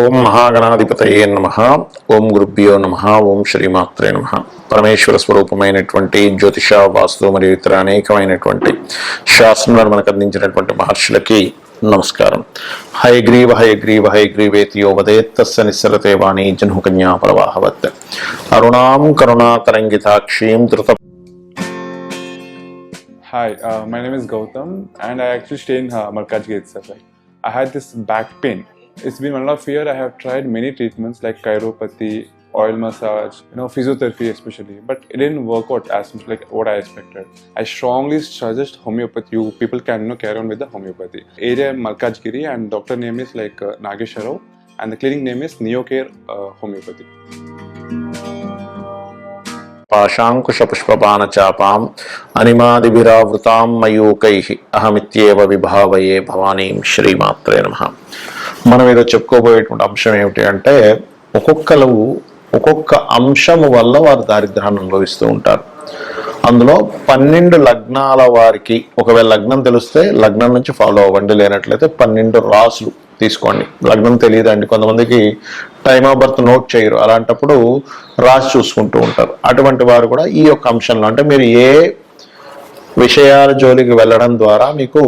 ఓం మహాగణాధిపతయే నమః. ఓం గురుభ్యో నమః. ఓం శ్రీమాత్రే నమః. పరమేశ్వర స్వరూపమైనటువంటి జ్యోతిష, వాస్తు మరియు ఇతర అనేకమైనటువంటి శాస్త్రాలను మనకు అందించినటువంటి మహర్షులకి నమస్కారం. హయగ్రీవ హయగ్రీవ హయగ్రీవేతి యో వదేత్ తస్య నిస్సరతే వాణి జన్హుకన్యా ప్రవాహవత్ అరుణాం కరుణాతరంగితాక్షీం ధృత. Hi, my name is Gautam and I actually stay in Malkajgiri itself. I had this back pain. It's been 1.5 years. I have tried many treatments like chiropathy, oil massage, physiotherapy especially, but it didn't work out as much like what I expected. I strongly suggest homeopathy. You people can carry on with the homeopathy. Area Malkajgiri and doctor name is like Nageshwarao and the clinic name is Neocare Homeopathy. పాశాంకుశ పుష్పపాన చాపాం అనిమాదిభిరావృతాం మయూకైః అహమిత్యేవ విభావయే భవానీం శ్రీమాత్రే నమః. మనం ఏదో చెప్పుకోబోయేటువంటి అంశం ఏమిటి అంటే, ఒక్కొక్క అంశము వల్ల వారు దారిద్ర్యాన్ని అనుభవిస్తూ ఉంటారు. అందులో 12 లగ్నాల వారికి ఒకవేళ లగ్నం తెలిస్తే లగ్నం నుంచి ఫాలో అవ్వండి, లేనట్లయితే 12 రాసులు తీసుకోండి. లగ్నం తెలియదండి, కొంతమందికి టైమ్ ఆఫ్ బర్త్ నోట్ చేయరు, అలాంటప్పుడు రాసి చూసుకుంటూ ఉంటారు. అటువంటి వారు కూడా ఈ యొక్క అంశంలో, అంటే మీరు ఏ విషయాల జోలికి వెళ్ళడం ద్వారా మీకు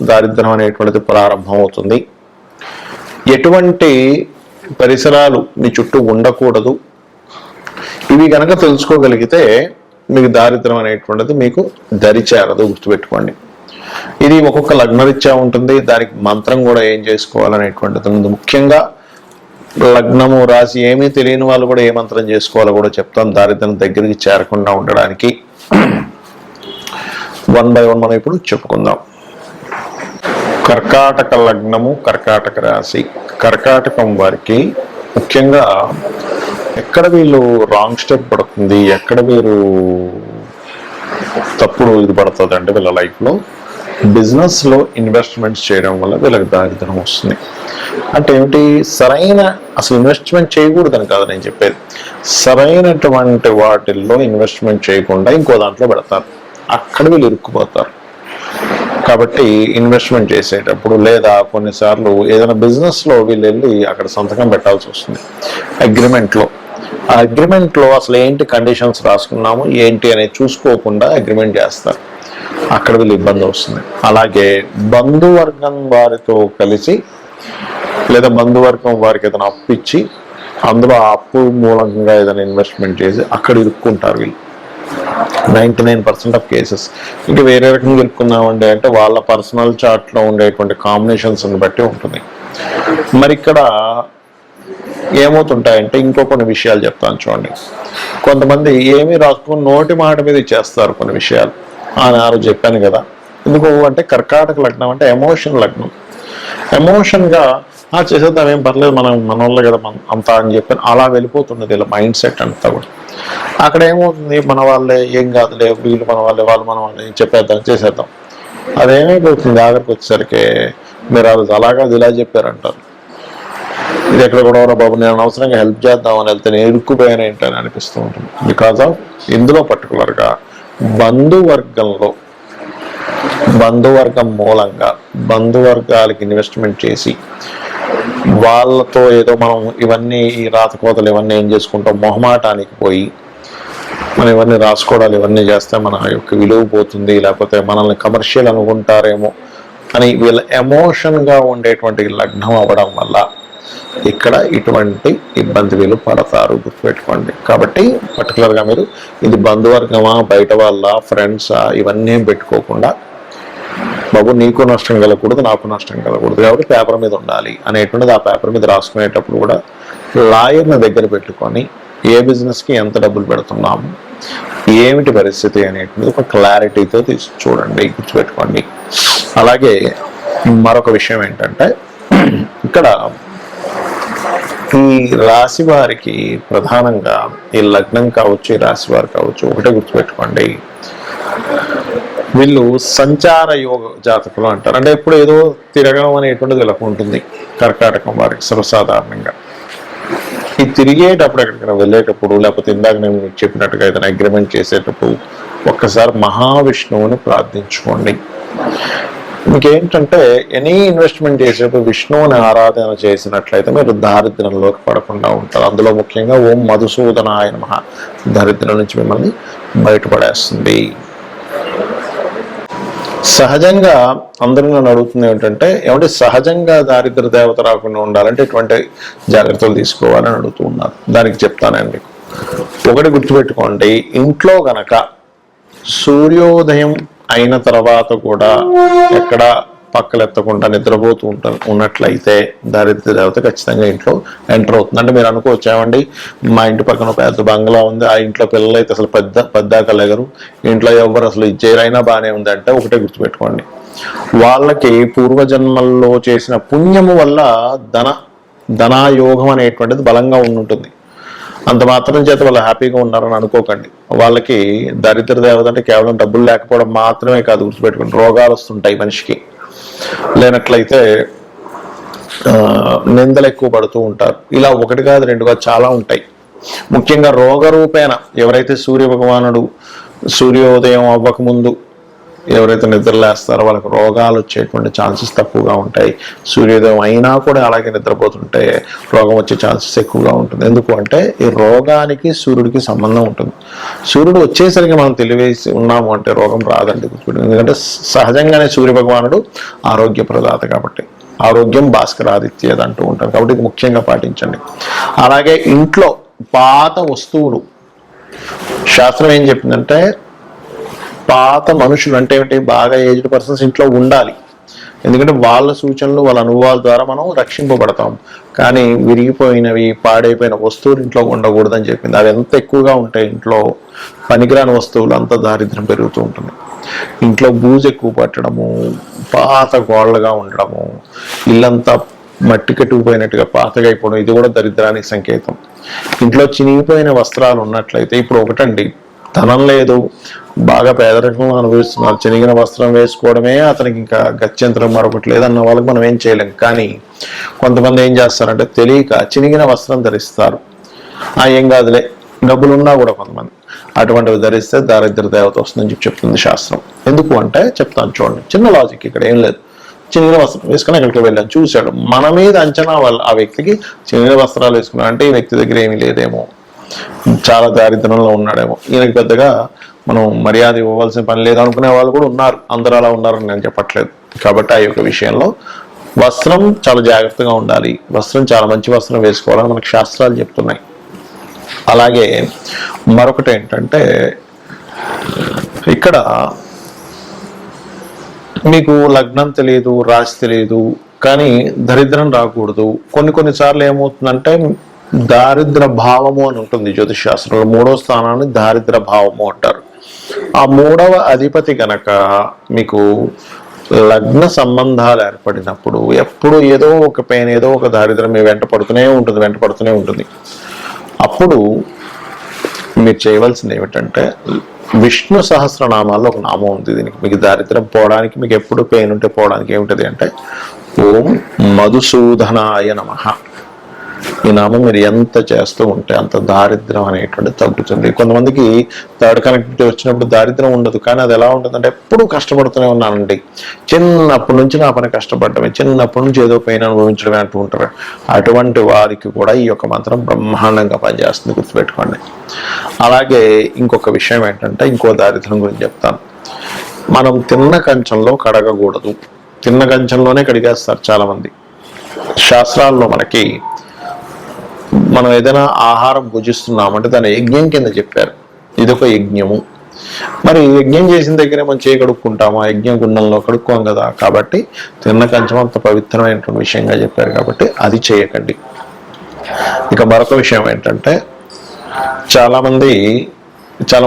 దారిద్ర్యం అనేటువంటిది ప్రారంభం అవుతుంది, ఎటువంటి పరిసరాలు మీ చుట్టూ ఉండకూడదు, ఇవి కనుక తెలుసుకోగలిగితే మీకు దారిద్ర్యం అనేటువంటిది మీకు దరిచేరదు. గుర్తుపెట్టుకోండి, ఇది ఒక్కొక్క లగ్నరీత్యా ఉంటుంది. దానికి మంత్రం కూడా ఏం చేసుకోవాలనేటువంటిది ఉంది. ముఖ్యంగా లగ్నము రాసి ఏమీ తెలియని వాళ్ళు కూడా ఏ మంత్రం చేసుకోవాలో కూడా చెప్తాను, దారిద్ర్యం దగ్గరికి చేరకుండా ఉండడానికి. 1 by 1 మనం ఇప్పుడు చెప్పుకుందాం. కర్కాటక లగ్నము, కర్కాటక రాశి. కర్కాటకం వారికి ముఖ్యంగా ఎక్కడ వీళ్ళు రాంగ్ స్టెప్ పడుతుంది, ఎక్కడ వీరు తప్పుడు ఇది పడుతుంది అంటే వీళ్ళ లైఫ్లో బిజినెస్లో ఇన్వెస్ట్మెంట్స్ చేయడం వల్ల వీళ్ళకి దారిద్ర్యం వస్తుంది. అంటే ఏమిటి, అసలు ఇన్వెస్ట్మెంట్ చేయకూడదని కాదు నేను చెప్పేది, సరైనటువంటి వాటిల్లో ఇన్వెస్ట్మెంట్ చేయకుండా ఇంకో దాంట్లో పెడతారు, అక్కడ వీళ్ళు ఇరుక్కుపోతారు. కాబట్టి ఇన్వెస్ట్మెంట్ చేసేటప్పుడు లేదా కొన్నిసార్లు ఏదైనా బిజినెస్లో వీళ్ళు వెళ్ళి అక్కడ సంతకం పెట్టాల్సి వస్తుంది అగ్రిమెంట్లో. ఆ అగ్రిమెంట్లో అసలు ఏంటి కండిషన్స్ రాసుకున్నాము ఏంటి అనేది చూసుకోకుండా అగ్రిమెంట్ చేస్తారు, అక్కడ వీళ్ళు ఇబ్బంది వస్తుంది. అలాగే బంధువర్గం వారితో కలిసి లేదా బంధువర్గం వారికి ఏదైనా అప్పు ఇచ్చి అందులో ఆ అప్పు మూలంగా ఏదైనా ఇన్వెస్ట్మెంట్ చేసి అక్కడ ఇరుక్కుంటారు వీళ్ళు. 99% ఆఫ్ కేసెస్. ఇంకా వేరే రకంగా ఇరుక్కున్నామండి అంటే వాళ్ళ పర్సనల్ చార్ట్లో ఉండేటువంటి కాంబినేషన్స్ని బట్టి ఉంటుంది. మరి ఇక్కడ ఏమవుతుంటాయంటే ఇంకో కొన్ని విషయాలు చెప్తాను చూడండి. కొంతమంది ఏమీ రాసుకుని నోటి మాట మీద ఇచ్చేస్తారు కొన్ని విషయాలు. ఆనారు చెప్పాను కదా, ఎందుకు అంటే కర్కాటక లగ్నం అంటే ఎమోషన్ లగ్నం. ఎమోషన్గా చేసేద్దాం, ఏం పర్లేదు, మన వాళ్ళే కదా అంతా అని చెప్పి అలా వెళ్ళిపోతున్నది ఇలా మైండ్ సెట్ అంతా కూడా. అక్కడ ఏమవుతుంది, మన వాళ్ళే, ఏం కాదులే, వీళ్ళు మన వాళ్ళే, వాళ్ళు మన వాళ్ళే, చెప్పేద్దాం చేసేద్దాం. అదేమైపోతుంది ఆఖరికి వచ్చేసరికి మీరు అది అలాగా ఇలా చెప్పారంటారు. ఇది ఎక్కడ కూడా బాబు నేను అనవసరంగా హెల్ప్ చేద్దామని వెళ్తే నేను ఇరుక్కుపోయాను ఏంటని అనిపిస్తూ ఉంటుంది. బికాజ్ ఆఫ్ ఇందులో పర్టికులర్గా బంధువర్గం మూలంగా బంధువర్గాలకి ఇన్వెస్ట్మెంట్ చేసి వాళ్ళతో ఏదో మనం ఇవన్నీ ఈ రాతకోతలు ఇవన్నీ ఏం చేసుకుంటాం, మొహమాటానికి పోయి మనం ఇవన్నీ రాసుకోవడాలు ఇవన్నీ చేస్తే మన యొక్క విలువ పోతుంది, లేకపోతే మనల్ని కమర్షియల్ అనుకుంటారేమో అని వీళ్ళ ఎమోషన్గా ఉండేటువంటి లగ్నం అవ్వడం వల్ల ఇక్కడ ఇటువంటి ఇబ్బంది వీళ్ళు పడతారు. గుర్తుపెట్టుకోండి. కాబట్టి పర్టికులర్గా మీరు ఇది బంధువర్గమా, బయట వాళ్ళ, ఫ్రెండ్సా, ఇవన్నీ పెట్టుకోకుండా బాబు నీకు నష్టం కలగకూడదు, నాకు నష్టం కలగకూడదు, కాబట్టి పేపర్ మీద ఉండాలి అనేటువంటిది ఆ పేపర్ మీద రాసుకునేటప్పుడు కూడా లాయర్ని దగ్గర పెట్టుకొని ఏ బిజినెస్కి ఎంత డబ్బులు పెడుతున్నాము, ఏమిటి పరిస్థితి అనేటువంటిది ఒక క్లారిటీతో చూడండి, గుర్తుపెట్టుకోండి. అలాగే మరొక విషయం ఏంటంటే, ఇక్కడ ఈ రాశి వారికి ప్రధానంగా ఈ లగ్నం కావచ్చు, ఈ రాశి వారు కావచ్చు, ఒకటే గుర్తుపెట్టుకోండి, వీళ్ళు సంచార యోగ జాతకులు అంటారు. అంటే ఎప్పుడు ఏదో తిరగడం అనేటువంటిది వీళ్ళకు ఉంటుంది కర్కాటకం వారికి సర్వసాధారణంగా. ఈ తిరిగేటప్పుడు ఎక్కడికైనా వెళ్ళేటప్పుడు, లేకపోతే ఇందాక నేను మీకు చెప్పినట్టుగా ఏదైనా అగ్రిమెంట్ చేసేటప్పుడు ఒక్కసారి మహావిష్ణువుని ప్రార్థించుకోండి. ఇంకేంటంటే ఎనీ ఇన్వెస్ట్మెంట్ చేసేటప్పుడు విష్ణువుని ఆరాధన చేసినట్లయితే మీరు దారిద్ర్యంలోకి పడకుండా ఉంటారు. అందులో ముఖ్యంగా ఓం మధుసూదనాయ నమః దారిద్ర్యం నుంచి మిమ్మల్ని బయటపడేస్తుంది. సహజంగా అందరూ నన్ను అడుగుతుంది ఏమంటే సహజంగా దారిద్ర దేవత రాకుండా ఉండాలంటే ఎటువంటి జాగ్రత్తలు తీసుకోవాలని అడుగుతూ ఉన్నారు. దానికి చెప్తానండి మీకు. ఒకటి గుర్తుపెట్టుకోండి, ఇంట్లో గనక సూర్యోదయం అయిన తర్వాత కూడా ఎక్కడ పక్కలెత్తకుండా నిద్రపోతూ ఉన్నట్లయితే దారిద్ర దేవత ఖచ్చితంగా ఇంట్లో ఎంటర్ అవుతుంది. అంటే మీరు అనుకోవచ్చామండి, మా ఇంటి పక్కన పెద్ద బంగ్లా ఉంది, ఆ ఇంట్లో పిల్లలు అయితే అసలు పెద్దాక లేగరు, ఇంట్లో ఎవరు అసలు ఇచ్చేరైనా బాగానే ఉంది అంటే ఒకటే గుర్తుపెట్టుకోండి, వాళ్ళకి పూర్వజన్మల్లో చేసిన పుణ్యము వల్ల ధనాయోగం అనేటువంటిది బలంగా ఉంటుంది. అంత మాత్రం చేత వాళ్ళు హ్యాపీగా ఉన్నారని అనుకోకండి. వాళ్ళకి దరిద్ర దేవత అంటే కేవలం డబ్బులు లేకపోవడం మాత్రమే కాదు, గుర్తుపెట్టుకోండి, రోగాలు వస్తుంటాయి మనిషికి. లేనట్లయితే నిందలు ఎక్కువ పడుతూ ఉంటారు. ఇలా ఒకటి కాదు రెండు కాదు చాలా ఉంటాయి. ముఖ్యంగా రోగ రూపేణ ఎవరైతే సూర్య భగవానుడు సూర్యోదయం అవ్వకముందు ఎవరైతే నిద్రలేస్తారో వాళ్ళకి రోగాలు వచ్చేటువంటి ఛాన్సెస్ తక్కువగా ఉంటాయి. సూర్యోదయం అయినా కూడా అలాగే నిద్రపోతుంటే రోగం వచ్చే ఛాన్సెస్ ఎక్కువగా ఉంటుంది. ఎందుకు అంటే ఈ రోగానికి సూర్యుడికి సంబంధం ఉంటుంది. సూర్యుడు వచ్చేసరికి మనం తెలివేసి ఉన్నాము అంటే రోగం రాదండి, ఎందుకంటే సహజంగానే సూర్య భగవానుడు ఆరోగ్య ప్రదాత కాబట్టి. ఆరోగ్యం భాస్కరాదిత్యది అంటూ ఉంటారు కాబట్టి ఇది ముఖ్యంగా పాటించండి. అలాగే ఇంట్లో పాత వస్తువులు, శాస్త్రం ఏం చెప్పిందంటే పాత మనుషులు అంటే ఏమిటి, బాగా ఏజ్డ్ పర్సన్స్ ఇంట్లో ఉండాలి. ఎందుకంటే వాళ్ళ సూచనలు వాళ్ళ అనుభవాల ద్వారా మనం రక్షింపబడతాం. కానీ విరిగిపోయినవి పాడైపోయిన వస్తువులు ఇంట్లో ఉండకూడదని చెప్పింది. అవి ఎంత ఎక్కువగా ఉంటాయి ఇంట్లో, పనికిరాని వస్తువులు అంత దారిద్ర్యం పెరుగుతూ ఉంటుంది. ఇంట్లో బూజు ఎక్కువ పట్టడము, పాత గోళ్ళగా ఉండడము, ఇల్లంతా మట్టి కట్టుకుపోయినట్టుగా పాతగా అయిపోవడం, ఇది కూడా దరిద్రానికి సంకేతం. ఇంట్లో చినిగిపోయిన వస్త్రాలు ఉన్నట్లయితే, ఇప్పుడు ఒకటండి, ధనం లేదు, బాగా పేదరికం అనుభవిస్తున్నారు, చినిగిన వస్త్రం వేసుకోవడమే అతనికి ఇంకా గత్యంతరం మరొకటి లేదన్న వాళ్ళకి మనం ఏం చేయలేం. కానీ కొంతమంది ఏం చేస్తారంటే తెలియక చినిగిన వస్త్రం ధరిస్తారు. ఏం కాదులే, డబ్బులు ఉన్నా కూడా కొంతమంది అటువంటివి ధరిస్తే దారిద్ర దేవత వస్తుందని చెప్తుంది శాస్త్రం. ఎందుకు అంటే చెప్తాను చూడండి, చిన్న లాజిక్, ఇక్కడ ఏం లేదు. చినిగిన వస్త్రం వేసుకుని ఎక్కడికి వెళ్ళాను, చూశాడు, మన మీద అంచనా వాళ్ళు ఆ వ్యక్తికి చినిగిన వస్త్రాలు వేసుకున్నాడు అంటే ఈ వ్యక్తి దగ్గర ఏమీ లేదేమో, చాలా దారిద్రంలో ఉన్నాడేమో, ఈయనకి పెద్దగా మనం మర్యాద ఇవ్వవలసిన పని లేదు అనుకునే వాళ్ళు కూడా ఉన్నారు. అందరూ అలా ఉన్నారని నేను చెప్పట్లేదు. కాబట్టి ఆ యొక్క విషయంలో వస్త్రం చాలా జాగ్రత్తగా ఉండాలి. వస్త్రం చాలా మంచి వస్త్రం వేసుకోవాలని మనకు శాస్త్రాలు చెప్తున్నాయి. అలాగే మరొకటి ఏంటంటే, ఇక్కడ మీకు లగ్నం తెలియదు, రాశి తెలియదు, కానీ దరిద్రం రాకూడదు. కొన్నిసార్లు ఏమవుతుందంటే దారిద్ర భావము అని ఉంటుంది జ్యోతిష్ శాస్త్రంలో. 3వ స్థానాన్ని దారిద్ర భావము అంటారు. ఆ 3వ అధిపతి గనక మీకు లగ్న సంబంధాలు ఏర్పడినప్పుడు ఎప్పుడు ఏదో ఒక పెయిన్, ఏదో ఒక దారిద్రం మీ వెంట పడుతూనే ఉంటుంది. అప్పుడు మీరు చేయవలసింది ఏమిటంటే, విష్ణు సహస్రనామాల్లో ఒక నామం ఉంది దీనికి. మీకు దారిద్రం పోవడానికి, మీకు ఎప్పుడు పెయిన్ ఉంటే పోవడానికి ఏమిటది అంటే ఓం మధుసూదనాయ నమః. ఈ నామం మీరు ఎంత చేస్తూ ఉంటే అంత దారిద్రం అనేటువంటి తగ్గుతుంది. కొంతమందికి థర్డ్ కనెక్టివిటీ వచ్చినప్పుడు దారిద్రం ఉండదు, కానీ అది ఎలా ఉంటుందంటే ఎప్పుడూ కష్టపడుతూనే ఉన్నానండి, చిన్నప్పటి నుంచి నా పని కష్టపడటమే, చిన్నప్పటి నుంచి ఏదో పెయిన్ అనుభవించడమే అంటూ ఉంటారు. అటువంటి వారికి కూడా ఈ యొక్క మంత్రం బ్రహ్మాండంగా పనిచేస్తుంది, గుర్తుపెట్టుకోండి. అలాగే ఇంకొక విషయం ఏంటంటే, ఇంకో దారిద్రం గురించి చెప్తాను. మనం తిన్న కంచంలో కడగకూడదు. తిన్న కంచంలోనే కడిగేస్తారు చాలామంది. శాస్త్రాల్లో మనకి మనం ఏదైనా ఆహారం భుజిస్తున్నామంటే దాని యజ్ఞం కింద చెప్పారు. ఇదొక యజ్ఞము. మరి యజ్ఞం చేసిన దగ్గరే మనం చేయి కడుక్కుంటామా? యజ్ఞ గుండంలో కడుక్కోం కదా. కాబట్టి తిన్న కంచం అంత పవిత్రమైనటువంటి విషయంగా చెప్పారు కాబట్టి అది చేయకండి. ఇక మరొక విషయం ఏంటంటే, చాలా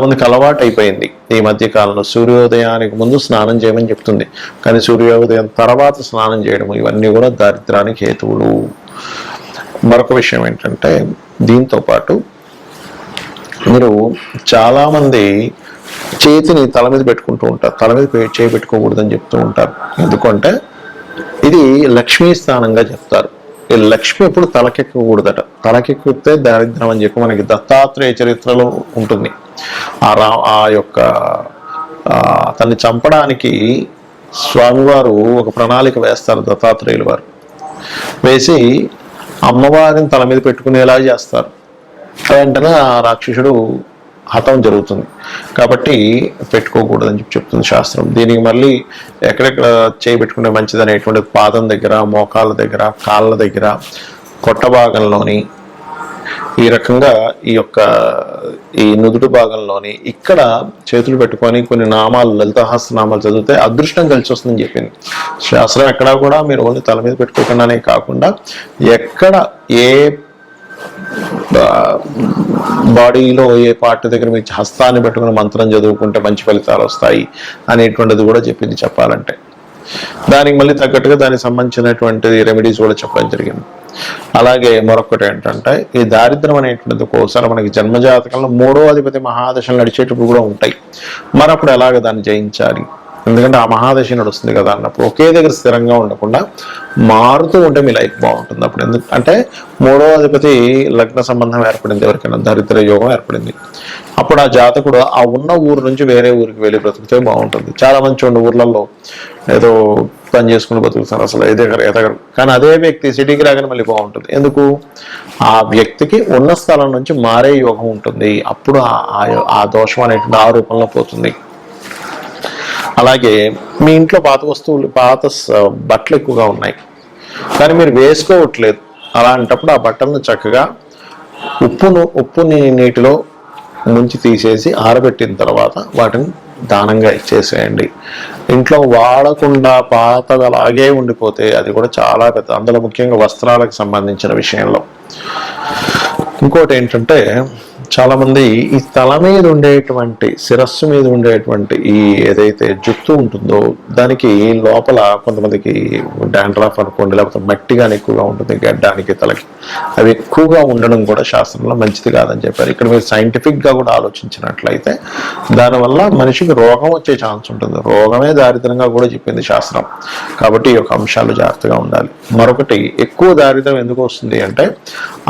మందికి అలవాటు అయిపోయింది ఈ మధ్య కాలంలో సూర్యోదయానికి ముందు స్నానం చేయమని చెప్తుంది, కానీ సూర్యోదయం తర్వాత స్నానం చేయడం, ఇవన్నీ కూడా దారిద్రానికి హేతువులు. మరొక విషయం ఏంటంటే, దీంతో పాటు మీరు చాలామంది చేతిని తల మీద పెట్టుకుంటూ ఉంటారు. తల మీద చేయి పెట్టుకోకూడదని చెప్తూ ఉంటారు. ఎందుకంటే ఇది లక్ష్మీ స్థానంగా చెప్తారు. ఈ లక్ష్మి ఎప్పుడు తలకెక్కకూడదట. తలకెక్కితే దారిద్రం అని చెప్పి మనకి దత్తాత్రేయ చరిత్రలో ఉంటుంది. ఆ యొక్క అతన్ని చంపడానికి స్వామివారు ఒక ప్రణాళిక వేస్తారు, దత్తాత్రేయుల వారు వేసి అమ్మవారిని తల మీద పెట్టుకునేలా చేస్తారు. వెంటనే ఆ రాక్షసుడు హతం జరుగుతుంది. కాబట్టి పెట్టుకోకూడదని చెప్పి చెప్తుంది శాస్త్రం. దీనికి మళ్ళీ ఎక్కడెక్కడ చేయి పెట్టుకుంటే మంచిది అనేటువంటి పాదం దగ్గర, మోకాళ్ళ దగ్గర, కాళ్ళ దగ్గర, పొట్ట భాగంలోని, ఈ రకంగా ఈ నుదుటి భాగంలోని ఇక్కడ చేతులు పెట్టుకొని కొన్ని నామాలు, లలితాహస్త నామాలు చదివితే అదృష్టం కలిసి వస్తుందని చెప్పింది శాస్త్రం. ఎక్కడా కూడా మీరు ఓన్లీ తల మీద పెట్టుకోకుండానే కాకుండా ఎక్కడ ఏ బాడీలో ఏ పార్ట్ దగ్గర మీ హస్తాన్ని పెట్టుకుని మంత్రం చదువుకుంటే మంచి ఫలితాలు వస్తాయి అనేటువంటిది కూడా చెప్పింది చెప్పాలంటే. దానికి మళ్ళీ తగ్గట్టుగా దానికి సంబంధించినటువంటి రెమెడీస్ కూడా చెప్పడం జరిగింది. అలాగే మరొకటి ఏంటంటే ఈ దారిద్ర్యం అనేటువంటిది ఒక్కోసారి మనకి జన్మజాతకంలో 3వ అధిపతి మహాదశలు నడిచేటప్పుడు కూడా ఉంటాయి. మరప్పుడు ఎలాగ దాన్ని జయించాలి, ఎందుకంటే ఆ మహాదశ నడుస్తుంది కదా అన్నప్పుడు ఒకే దగ్గర స్థిరంగా ఉండకుండా మారుతూ ఉంటే మీ లైఫ్ బాగుంటుంది. అప్పుడు ఎందుకంటే 3వ అధిపతి లగ్న సంబంధం ఏర్పడింది, ఎవరికైనా దరిద్ర యోగం ఏర్పడింది. అప్పుడు ఆ జాతకుడు ఆ ఉన్న ఊరు నుంచి వేరే ఊరికి వెళ్ళి బ్రతికితే బాగుంటుంది. చాలా మంచి ఉన్న ఊర్లలో ఏదో పని చేసుకుని బతుకుతారు, అసలు ఎదగరు. కానీ అదే వ్యక్తి సిటీకి రాగానే మళ్ళీ బాగుంటుంది. ఎందుకు? ఆ వ్యక్తికి ఉన్న స్థలం నుంచి మారే యోగం ఉంటుంది. అప్పుడు ఆ దోషం అనేటువంటి ఆ రూపంలో పోతుంది. అలాగే మీ ఇంట్లో పాత వస్తువులు, పాత బట్టలు ఎక్కువగా ఉన్నాయి కానీ మీరు వేసుకోవట్లేదు. అలాంటప్పుడు ఆ బట్టలను చక్కగా ఉప్పుని నీటిలో ముంచి తీసేసి ఆరబెట్టిన తర్వాత వాటిని దానంగా ఇచ్చేసేయండి. ఇంట్లో వాడకుండా పాతగా అలాగే ఉండిపోతే అది కూడా చాలా పెద్ద, అందులో ముఖ్యంగా వస్త్రాలకు సంబంధించిన విషయంలో. ఇంకోటి ఏంటంటే చాలా మంది ఈ తల మీద ఉండేటువంటి, శిరస్సు మీద ఉండేటువంటి ఈ ఏదైతే జుట్టు ఉంటుందో దానికి లోపల కొంతమందికి డాండ్రఫ్ అనుకోండి, లేకపోతే మట్టి కానీ ఎక్కువగా ఉంటుంది గడ్డానికి, తలకి. అవి ఎక్కువగా ఉండడం కూడా శాస్త్రంలో మంచిది కాదని చెప్పారు. ఇక్కడ మీరు సైంటిఫిక్గా కూడా ఆలోచించినట్లయితే దానివల్ల మనిషికి రోగం వచ్చే ఛాన్స్ ఉంటుంది. రోగమే దారిద్రంగా కూడా చెప్పింది శాస్త్రం. కాబట్టి ఈ యొక్క అంశాలు జాగ్రత్తగా ఉండాలి. మరొకటి, ఎక్కువ దారిద్రం ఎందుకు వస్తుంది అంటే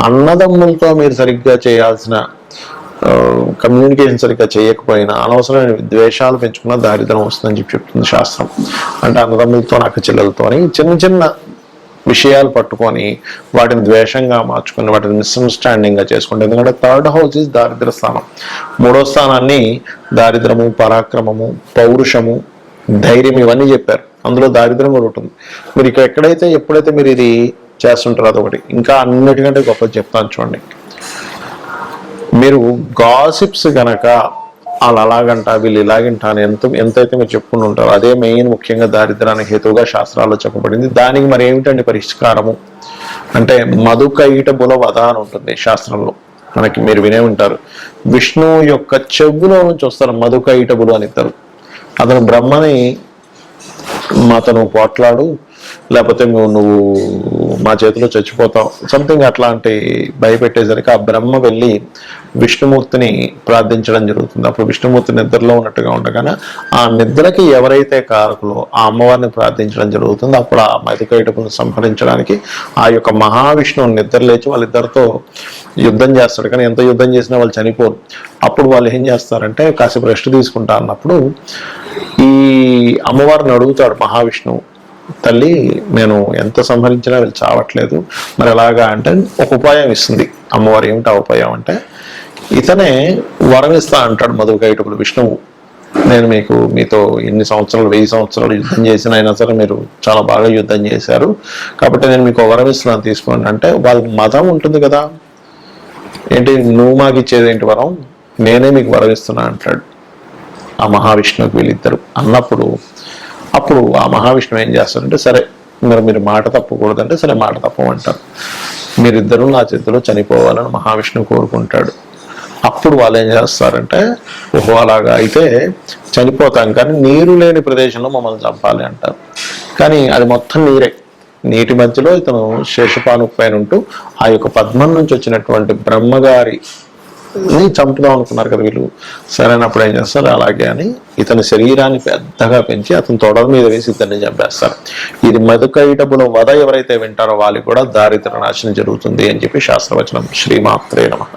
అన్నదమ్ములతో మీరు సరిగ్గా చేయాల్సిన కమ్యూనికేషన్ సరిగ్గా చేయకపోయినా అనవసరమైన ద్వేషాలు పెంచుకున్న దారిద్రం వస్తుందని చెప్పి చెప్తుంది శాస్త్రం. అంటే అన్నదమ్ములతో, అక్క చెల్లెలతో చిన్న చిన్న విషయాలు పట్టుకొని వాటిని ద్వేషంగా మార్చుకొని వాటిని మిస్అండర్స్టాండింగ్గా చేసుకుంటే, ఎందుకంటే 3rd హౌస్ ఇస్ దారిద్ర స్థానం. 3వ స్థానాన్ని దారిద్రము, పరాక్రమము, పౌరుషము, ధైర్యం ఇవన్నీ చెప్పారు. అందులో దారిద్రం కూడా ఉంటుంది. మీరు ఇక్కడ ఎప్పుడైతే మీరు ఇది చేస్తుంటారో అదొకటి. ఇంకా అన్నిటికంటే గొప్పది చెప్తాను చూడండి. మీరు గాసిప్స్ కనుక వాళ్ళు అలాగంట వీళ్ళు ఇలాగంట అని ఎంతైతే మీరు చెప్పుకుని ఉంటారో అదే మెయిన్ ముఖ్యంగా దారిద్రానికి హేతువుగా శాస్త్రాల్లో చెప్పబడింది. దానికి మరి ఏమిటండి పరిష్కారము అంటే మధుకైటబుల వధ అని ఉంటుంది శాస్త్రంలో. మనకి మీరు వినే ఉంటారు, విష్ణువు యొక్క చెవులో నుంచి వస్తారు మధుకైటబులు అని ఇద్దరు. అతను బ్రహ్మని అతను పోట్లాడు, లేకపోతే నువ్వు మా చేతిలో చచ్చిపోతావు, సంథింగ్ అట్లాంటి భయపెట్టేసరికి ఆ బ్రహ్మ వెళ్ళి విష్ణుమూర్తిని ప్రార్థించడం జరుగుతుంది. అప్పుడు విష్ణుమూర్తి నిద్రలో ఉన్నట్టుగా ఉండగానే ఆ నిద్రకి ఎవరైతే కారకులో ఆ అమ్మవారిని ప్రార్థించడం జరుగుతుంది. అప్పుడు ఆ మధుకైటపులను సంహరించడానికి ఆ యొక్క మహావిష్ణువు నిద్ర లేచి వాళ్ళిద్దరితో యుద్ధం చేస్తాడు. కానీ ఎంత యుద్ధం చేసినా వాళ్ళు చనిపోరు. అప్పుడు వాళ్ళు ఏం చేస్తారంటే కాసేపు రెస్ట్ తీసుకుంటా అన్నప్పుడు ఈ అమ్మవారిని అడుగుతాడు మహావిష్ణువు, తల్లి నేను ఎంత సంహరించినా వీళ్ళు చావట్లేదు, మరి ఎలాగా అంటే ఒక ఉపాయం ఇస్తుంది అమ్మవారు. ఏమిటి ఆ ఉపాయం అంటే, ఇతనే వరం ఇస్తా అంటాడు మధుకైటపులు విష్ణువు. నేను మీతో ఎన్ని సంవత్సరాలు 1000 సంవత్సరాలు యుద్ధం చేసిన అయినా సరే మీరు చాలా బాగా యుద్ధం చేశారు, కాబట్టి నేను మీకు వరం ఇస్తున్నాను తీసుకోండి అంటే, వాళ్ళ మతం ఉంటుంది కదా, ఏంటి నువ్వు మాకు ఇచ్చేది ఏంటి వరం, నేనే మీకు వరం ఇస్తున్నా అంటాడు ఆ మహావిష్ణువుకి వీళ్ళిద్దరు. అన్నప్పుడు అప్పుడు ఆ మహావిష్ణువు ఏం చేస్తారంటే, సరే మీరు మాట తప్పకూడదంటే సరే మాట తప్పమంటారు, మీరిద్దరూ నా చేతిలో చనిపోవాలని మహావిష్ణువు కోరుకుంటాడు. అప్పుడు వాళ్ళు ఏం చేస్తారంటే, ఓహో అలాగా అయితే చనిపోతాం కానీ నీరు లేని ప్రదేశంలో మమ్మల్ని చంపాలి అంటారు. కానీ అది మొత్తం నీరే, నీటి మధ్యలో ఇతను శేషపాను పైన ఉంటూ ఆ యొక్క పద్మం నుంచి వచ్చినటువంటి బ్రహ్మగారి చంపుదాం అనుకున్నారు కదా వీళ్ళు. సరైనప్పుడు ఏం చేస్తారు, అలాగే అని ఇతని శరీరాన్ని పెద్దగా పెంచి అతని తొడల మీద వేసి ఇతన్ని చంపేస్తారు. ఇది మధుకైటబుల వధ ఎవరైతే వింటారో వాళ్ళకి కూడా దారిద్ర నాశనం జరుగుతుంది అని చెప్పి శాస్త్రవచనం. శ్రీమాత్రే నమః.